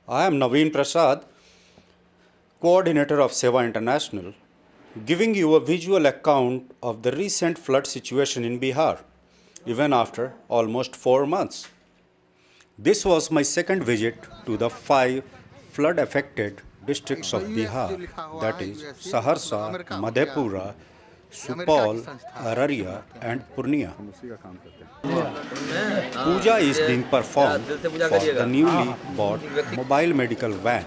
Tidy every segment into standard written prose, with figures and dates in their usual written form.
I am Naveen Prasad, coordinator of Seva International, giving you a visual account of the recent flood situation in Bihar, even after almost 4 months. This was my second visit to the 5 flood affected districts of Bihar, that is Saharsa, Madhepura, Supal, Araria, and Purnia. Puja is being performed for the newly bought mobile medical van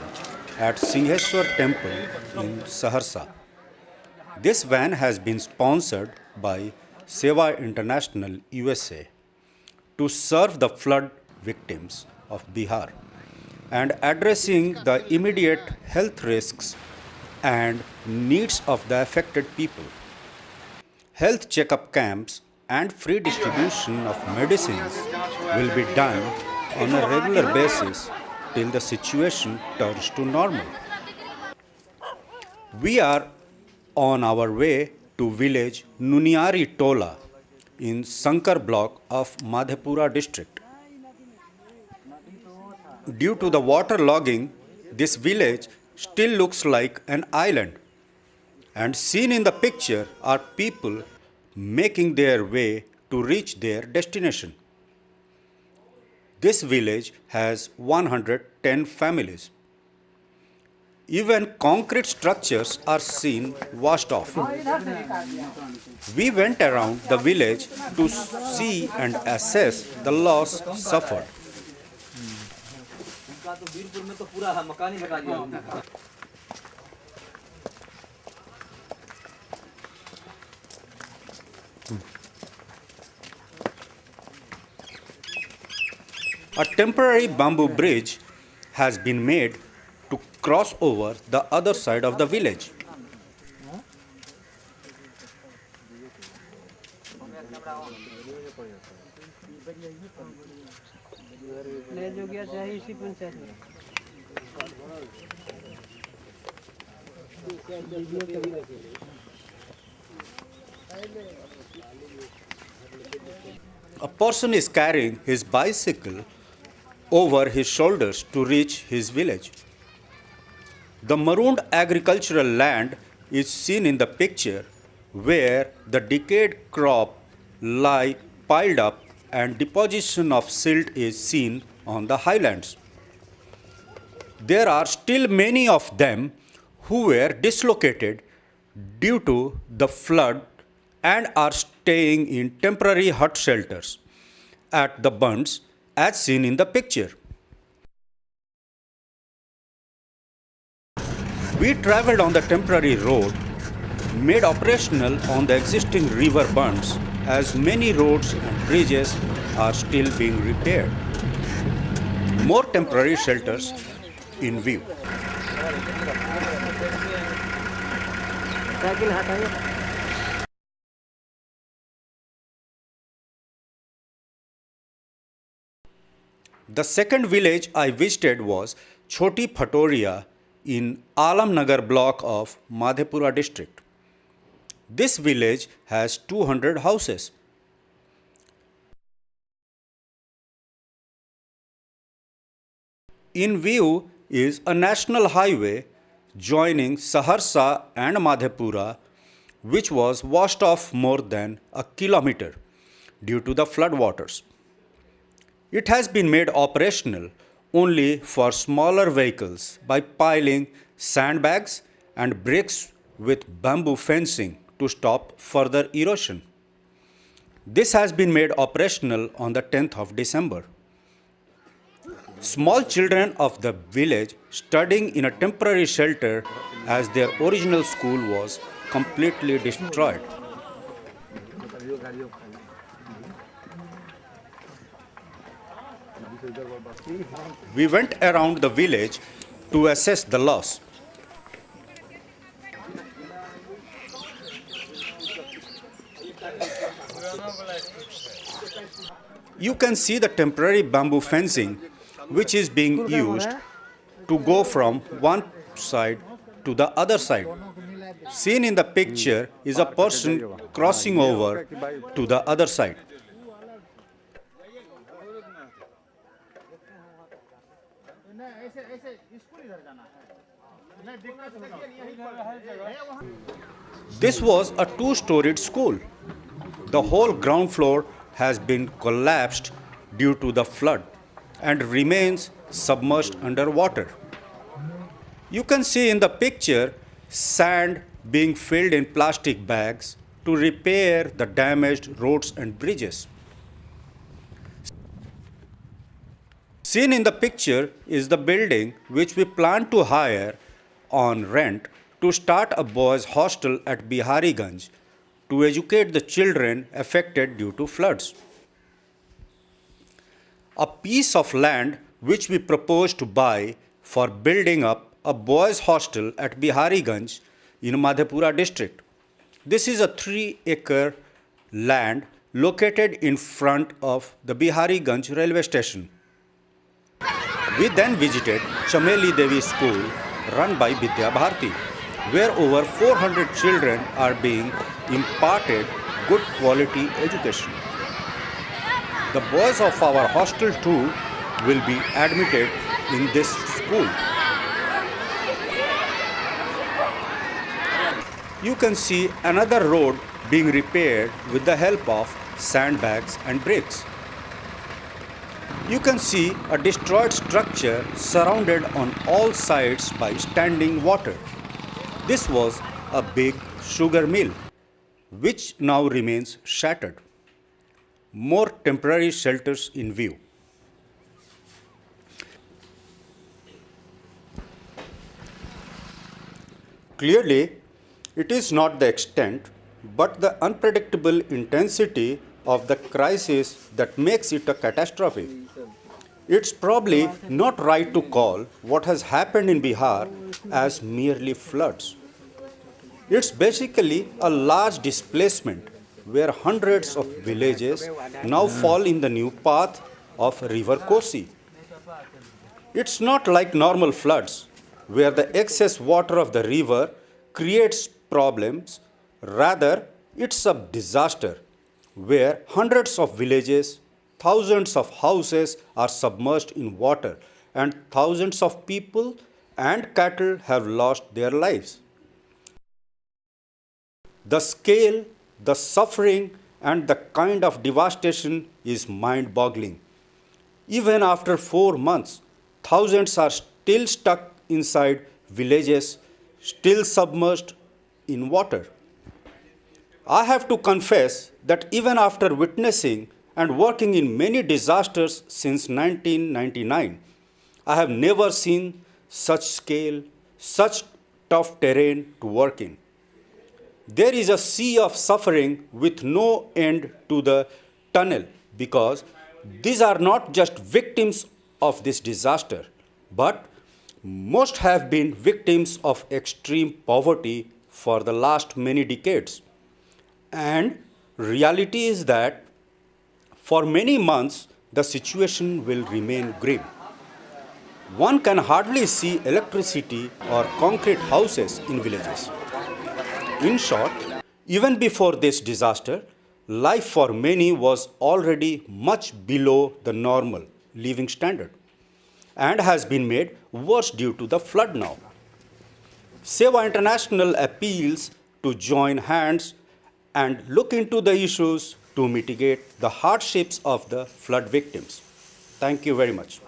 at Singheshwar Temple in Saharsa. This van has been sponsored by Seva International USA to serve the flood victims of Bihar and addressing the immediate health risks and needs of the affected people. Health checkup camps and free distribution of medicines will be done on a regular basis till the situation turns to normal. We are on our way to village Nuniari Tola in Sankar block of Madhepura district. Due to the water logging, this village still looks like an island. And seen in the picture are people making their way to reach their destination. This village has 110 families. Even concrete structures are seen washed off. We went around the village to see and assess the loss suffered. A temporary bamboo bridge has been made to cross over the other side of the village. A person is carrying his bicycle over his shoulders to reach his village. The marooned agricultural land is seen in the picture where the decayed crop lie piled up and deposition of silt is seen on the highlands. There are still many of them who were dislocated due to the flood and are staying in temporary hut shelters at the bunds as seen in the picture. We traveled on the temporary road made operational on the existing river bunds as many roads and bridges are still being repaired. More temporary shelters in view. The second village I visited was Choti Phatoria in Alamnagar block of Madhepura district. This village has 200 houses. In view is a national highway joining Saharsa and Madhepura, which was washed off more than a kilometer due to the floodwaters. It has been made operational only for smaller vehicles by piling sandbags and bricks with bamboo fencing to stop further erosion. This has been made operational on the 10th of December. Small children of the village studying in a temporary shelter as their original school was completely destroyed. We went around the village to assess the loss. You can see the temporary bamboo fencing which is being used to go from one side to the other side. Seen in the picture is a person crossing over to the other side. ऐसे ऐसे This was a two-storied school. The whole ground floor has been collapsed due to the flood and remains submerged underwater. You can see in the picture sand being filled in plastic bags to repair the damaged roads and bridges. Seen in the picture is the building which we plan to hire on rent to start a boys' hostel at Bihariganj to educate the children affected due to floods. A piece of land which we propose to buy for building up a boys' hostel at Bihariganj in Madhepura district. This is a 3-acre land located in front of the Bihariganj railway station. We then visited Chameli Devi School run by Vidya Bharati, where over 400 children are being imparted good quality education. The boys of our hostel too will be admitted in this school. You can see another road being repaired with the help of sandbags and bricks. You can see a destroyed structure surrounded on all sides by standing water. This was a big sugar mill, which now remains shattered. More temporary shelters in view. Clearly, it is not the extent, but the unpredictable intensity of the crisis that makes it a catastrophe. It's probably not right to call what has happened in Bihar as merely floods. It's basically a large displacement where hundreds of villages now fall in the new path of river Kosi. It's not like normal floods where the excess water of the river creates problems. Rather, it's a disaster where hundreds of villages, thousands of houses are submerged in water and thousands of people and cattle have lost their lives. The scale, the suffering, and the kind of devastation is mind-boggling. Even after 4 months, thousands are still stuck inside villages, still submerged in water. I have to confess that even after witnessing and working in many disasters since 1999, I have never seen such scale, such tough terrain to work in. There is a sea of suffering with no end to the tunnel because these are not just victims of this disaster, but most have been victims of extreme poverty for the last many decades. And reality is that for many months the situation will remain grim. One can hardly see electricity or concrete houses in villages. In short, even before this disaster, life for many was already much below the normal living standard and has been made worse due to the flood now. Seva International appeals to join hands and look into the issues to mitigate the hardships of the flood victims. Thank you very much.